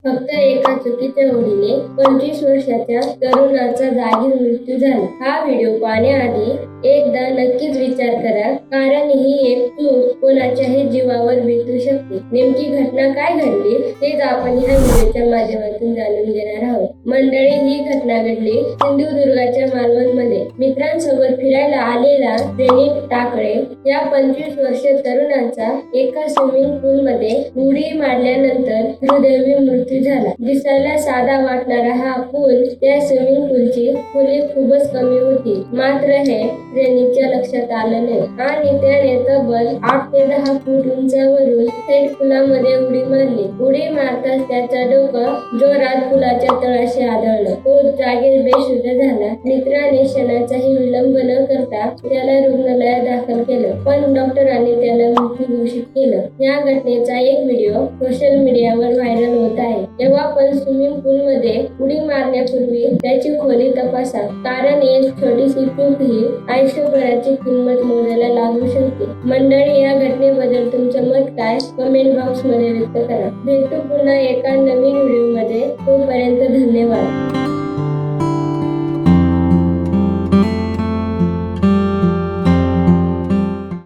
फक्त एका चुकीच्या ओढीने 25 वर्षाच्या तरुणाचा जागीच मृत्यू झाला. हा व्हिडिओ पाहण्याआधी एकदा नक्कीच विचार करा, कारण ही एक चूक कोणाच्याही जीवावर बेतू शकते. नेमकी घटना काय घडली तेच आपण ह्या व्हिडिओच्या माध्यमातून जाणून घेणार आहोत. मंडळी, ही घटना घडली सिंधुदुर्गाच्या मालवणमध्ये. मित्रांसोबत फिरायला आलेला प्रणित टाकळे या 25 वर्षीय तरुणाचा एका स्विमिंग पूल मध्ये उडी मारल्यानंतर दुर्दैवी मृत्यू झाला. दिसायला साधा वाटणारा हा पूल, त्या स्विमिंग पूलची खोली खूपच कमी होती. मात्र हे प्रणितच्या लक्षात आलं नाही आणि त्याने तब्बल 8 ते 10 फूट उंचावरून थेट पुलामध्ये उडी मारली. उडी मारताच त्याचं डोकं जोरात पुलाच्या तळाशी आदळलं. तो जागीच बेशुद्ध झाला. मित्राने क्षणाचाही विलंब न करता त्याला रुग्णालयात दाखल केलं, पण डॉक्टरांनी त्याला मृत्यू घोषित केलं. या घटनेचा एक व्हिडिओ सोशल मीडियावर व्हायरल होत आहे. तेव्हा पण स्विमिंग पूल मध्ये उडी मारण्यापूर्वी त्याची खोली तपासा, कारण एक छोटीशी चूक ही आयुष्यभराची किंमत मोजायला लागू शकते. मंडळी, या घटनेबद्दल तुमचं मत काय, कमेंट बॉक्स मध्ये व्यक्त करा. भेटू पुन्हा एका नवीन व्हिडिओ मध्ये. तोपर्यंत धन्यवाद.